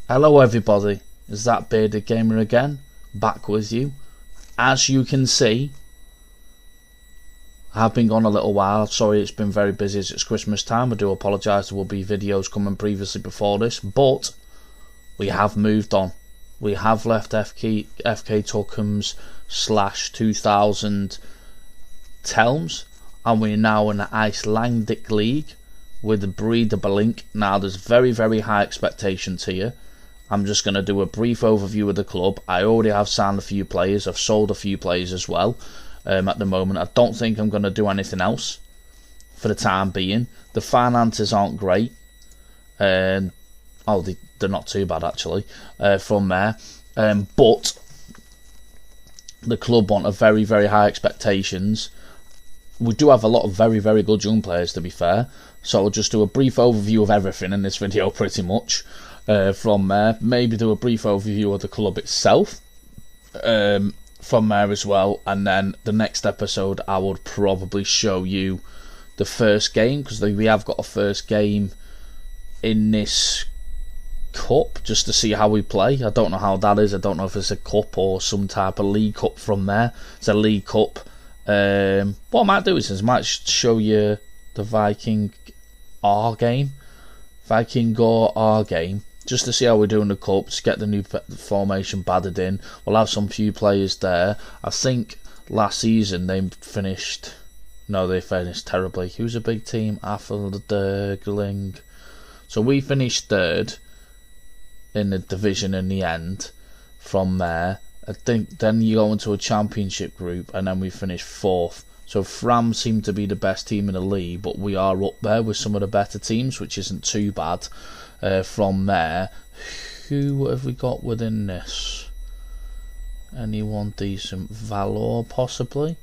Hello everybody, it's that bearded gamer again, back with you. As you can see, I've been gone a little while. Sorry, it's been very busy as it's Christmas time. I do apologise, there will be videos coming previously before this, but we have moved on. We have left FK Tuckham's /2000 Telms, and we're now in the Icelandic League with the Breidablik. Now there's very high expectations here. I'm just going to do a brief overview of the club. I already have signed a few players. I've sold a few players as well at the moment. I don't think I'm going to do anything else for the time being. The finances aren't great. They're not too bad actually from there. But the club want a very high expectations. We do have a lot of very good young players, to be fair. So I'll just do a brief overview of everything in this video pretty much. From there, maybe do a brief overview of the club itself from there as well, and then the next episode I would probably show you the first game, because we have got a first game in this cup just to see how we play. I don't know how that is. I don't know if it's a cup or some type of league cup from there. It's a league cup. What I might do is I might show you the Viking R game, just to see how we do in the cups, get the new formation battered in. We'll have some few players there. I think last season they finished terribly. Who's a big team? Alphabetti. So we finished third in the division in the end. From there, I think then you go into a championship group, and then we finished fourth. So Fram seem to be the best team in the league, but we are up there with some of the better teams, which isn't too bad. From there, who have we got within this? Anyone decent? Valor possibly?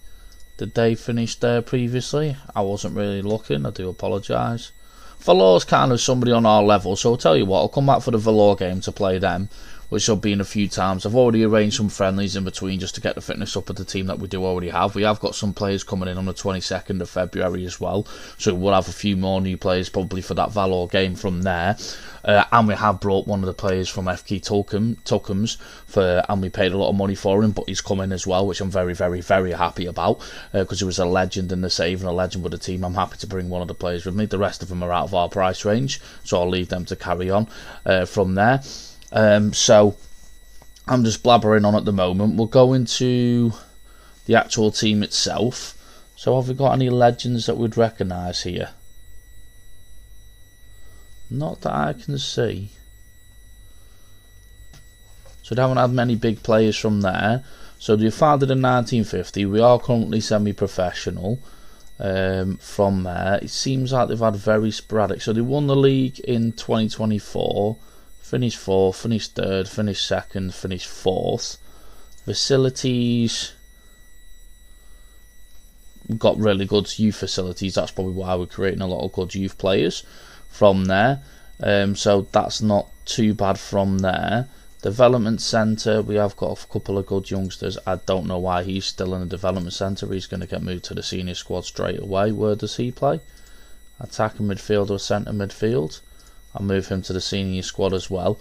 Did they finish there previously? I wasn't really looking, I do apologise. Valor's kind of somebody on our level, so I'll tell you what, I'll come back for the Valor game to play them, which will be in a few times. I've already arranged some friendlies in between just to get the fitness up of the team that we do already have. We have got some players coming in on the 22nd of February as well, so we'll have a few more new players probably for that Valor game from there. And we have brought one of the players from FK Tuckham's and we paid a lot of money for him, but he's coming as well, which I'm very happy about, because he was a legend in the save and a legend with the team. I'm happy to bring one of the players with me. The rest of them are out of our price range, so I'll leave them to carry on from there. So I'm just blabbering on at the moment. We'll go into the actual team itself. So have we got any legends that we'd recognise here? Not that I can see. So we haven't had many big players from there. So they founded in 1950. We are currently semi-professional. From there, it seems like they've had very sporadic. So they won the league in 2024. Finished fourth, finished third, finished second, finished fourth. Facilities, we've got really good youth facilities. That's probably why we're creating a lot of good youth players from there. So that's not too bad from there. Development centre, we have got a couple of good youngsters. I don't know why he's still in the development centre. He's going to get moved to the senior squad straight away. Where does he play? Attacking midfield or centre midfield? I'll move him to the senior squad as well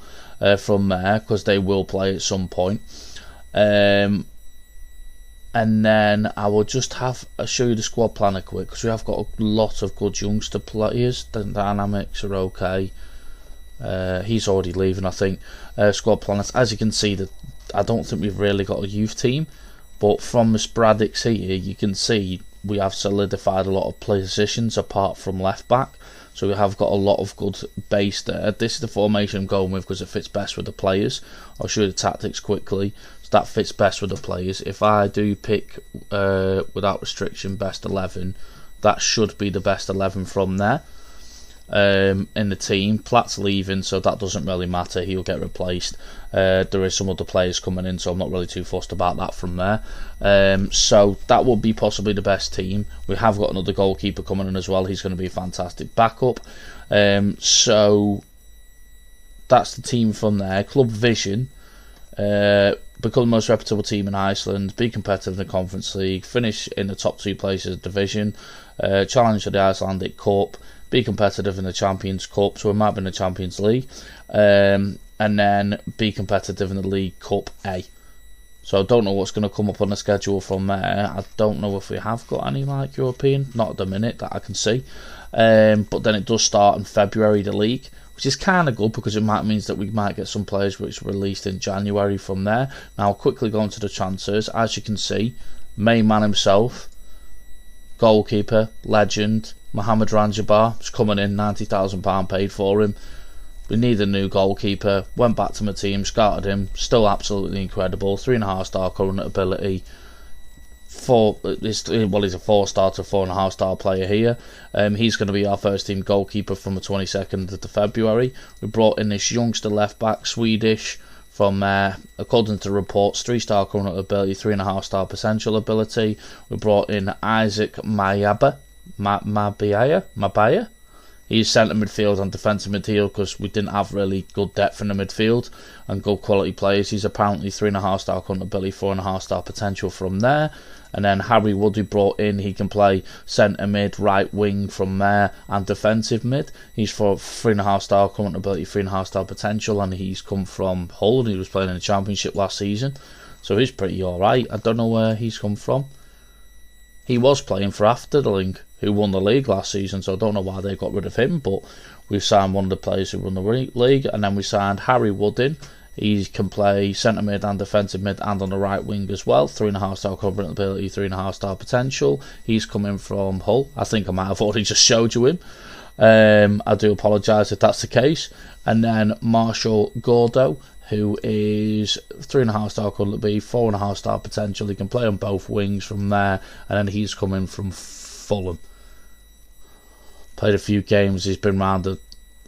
from there, because they will play at some point. And then I will just show you the squad planner quick, because we have got a lot of good youngster players. The dynamics are okay. He's already leaving, I think. Squad planners, as you can see, that I don't think we've really got a youth team, but from the sporadics here, you can see we have solidified a lot of positions apart from left back. So we have got a lot of good base there. This is the formation I'm going with because it fits best with the players. I'll show you the tactics quickly. So that fits best with the players. If I do pick without restriction best 11, that should be the best 11 from there. in the team. Platt's leaving, so that doesn't really matter. He'll get replaced. There is some other players coming in, so I'm not really too fussed about that from there. So that will be possibly the best team. We have got another goalkeeper coming in as well. He's going to be a fantastic backup. So that's the team from there. Club vision. Become the most reputable team in Iceland, be competitive in the Conference League, finish in the top 2 places of the division, challenge for the Icelandic Cup, be competitive in the Champions Cup, so we might be in the Champions League, and then be competitive in the League Cup A. So I don't know what's going to come up on the schedule from there. I don't know if we have got any like European, not at the minute that I can see. But then it does start in February, the league, which is kind of good because it might means that we might get some players which are released in January from there. Now, I'll quickly go into the transfers. As you can see, main man himself, goalkeeper, legend, Mohamed Ranjabar is coming in, £90,000 paid for him. We need a new goalkeeper. Went back to my team, scouted him, still absolutely incredible. 3.5-star current ability. He's a 4-star to 4.5-star player here. He's going to be our first team goalkeeper from the 22nd of February. We brought in this youngster left back, Swedish, from according to reports, 3-star current ability, 3.5-star potential ability. We brought in Isaac Mabaya. He's centre midfield and defensive midfield because we didn't have really good depth in the midfield and good quality players. He's apparently 3.5-star current ability, 4.5-star potential from there. And then Harry Wood, who brought in, he can play centre mid, right wing from there, and defensive mid. He's for 3.5-star current ability, 3.5-star potential, and he's come from Hull, and he was playing in the Championship last season. So he's pretty alright. I don't know where he's come from. He was playing for Afterling, who won the league last season, so I don't know why they got rid of him, but we've signed one of the players who won the league, and then we signed Harry Wood in. He can play centre mid and defensive mid and on the right wing as well. 3.5-star current ability, 3.5-star potential. He's coming from Hull. I think I might have already just showed you him. I do apologise if that's the case. And then Marshall Gordo, who is 3.5-star current ability, 4.5-star potential. He can play on both wings from there. And then he's coming from Fulham. Played a few games. He's been around the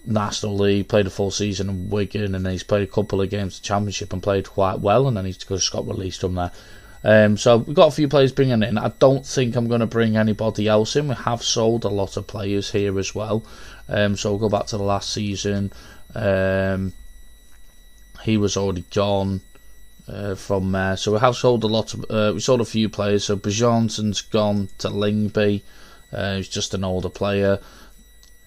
National League, played a full season in Wigan, and then he's played a couple of games in the Championship and played quite well, and then he's just got released from there. So we've got a few players bringing in. I don't think I'm going to bring anybody else in. We have sold a lot of players here as well. So we'll go back to the last season. He was already gone from there. So we have sold a lot of. We sold a few players. So Bjornsson's gone to Lingby. He's just an older player.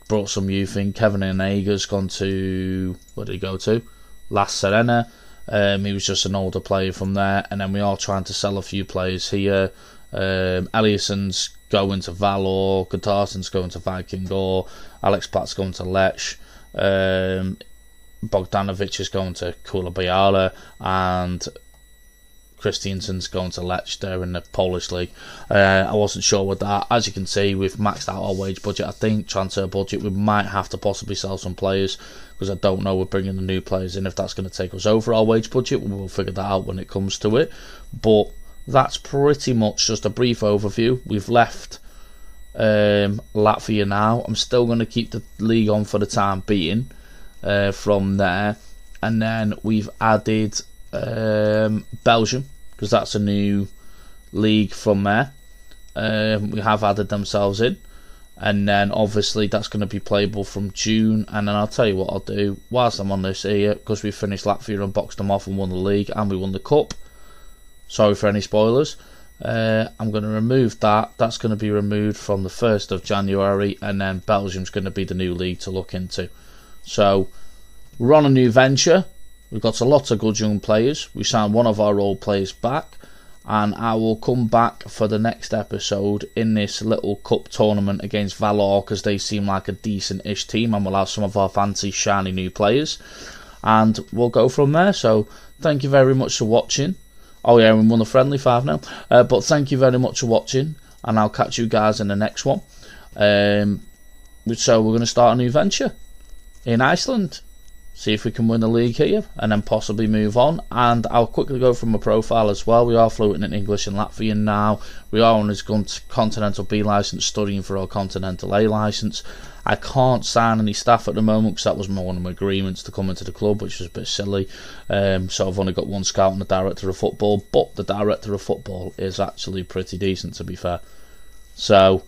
Brought some youth in. Kevin Enager's gone to, where did he go to? La Serena. He was just an older player from there. And then we are trying to sell a few players here. Eliasson's going to Valor. Gutarson's going to Viking Gore. Alex Platt's going to Lech. Bogdanovic is going to Kulabayala. And Christiansen's going to Lech there in the Polish league. I wasn't sure with that. As you can see, we've maxed out our wage budget. I think transfer budget, we might have to possibly sell some players because I don't know we're bringing the new players in if that's going to take us over our wage budget. We'll figure that out when it comes to it. But that's pretty much just a brief overview. We've left Latvia now. I'm still going to keep the league on for the time being from there. And then we've added Belgium, because that's a new league from there. We have added themselves in, and then obviously that's going to be playable from June. And then I'll tell you what I'll do whilst I'm on this here, because we finished Latvia and boxed them off and won the league and we won the cup. Sorry for any spoilers. I'm going to remove that. That's going to be removed from the 1st of January, and then Belgium's going to be the new league to look into. So we're on a new venture. We've got a lot of good young players. We signed one of our old players back, and I will come back for the next episode in this little cup tournament against Valor, because they seem like a decent-ish team, and we'll have some of our fancy shiny new players, and we'll go from there. So thank you very much for watching. Oh yeah, we won the friendly 5-0. But thank you very much for watching, and I'll catch you guys in the next one. So we're going to start a new venture in Iceland. see if we can win the league here, and then possibly move on. And I'll quickly go from my profile as well. We are fluent in English and Latvian now. We are on his Continental B licence, studying for our Continental A licence. I can't sign any staff at the moment because that was one of my agreements to come into the club, which was a bit silly. So I've only got one scout and the director of football, but the director of football is actually pretty decent, to be fair. So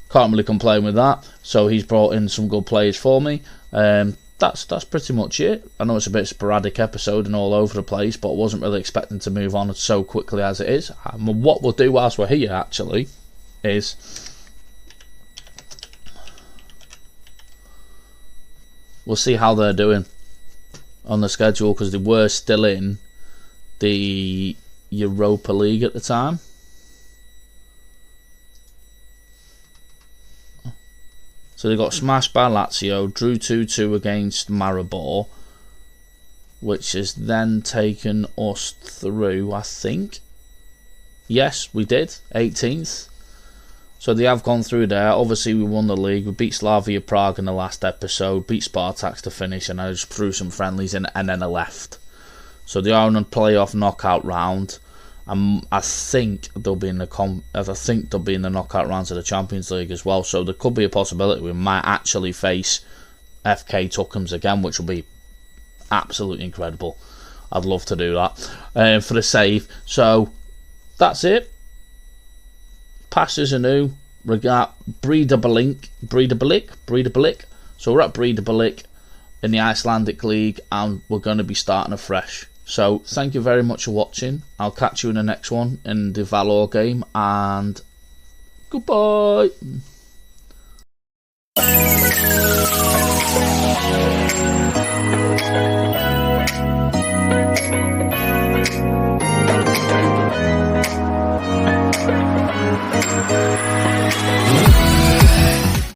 can't really complain with that. So he's brought in some good players for me. That's pretty much it. I know it's a bit sporadic episode and all over the place, but I wasn't really expecting to move on so quickly as it is. What we'll do whilst we're here actually is we'll see how they're doing on the schedule, because they were still in the Europa League at the time. So they got smashed by Lazio, drew 2-2 against Maribor, which has then taken us through, I think. Yes, we did, 18th. So they have gone through there. Obviously, we won the league. We beat Slavia Prague in the last episode, beat Spartak to finish, and I just threw some friendlies in, and then I left. So they are on a playoff knockout round. I think they'll be in the knockout rounds of the Champions League as well. So there could be a possibility we might actually face FK Tuckums again, which will be absolutely incredible. I'd love to do that for the save. So that's it. Passes are new. We got Breidablik. So we're at Breidablik in the Icelandic League, and we're going to be starting afresh. So thank you very much for watching. I'll catch you in the next one in the Valor game, and goodbye.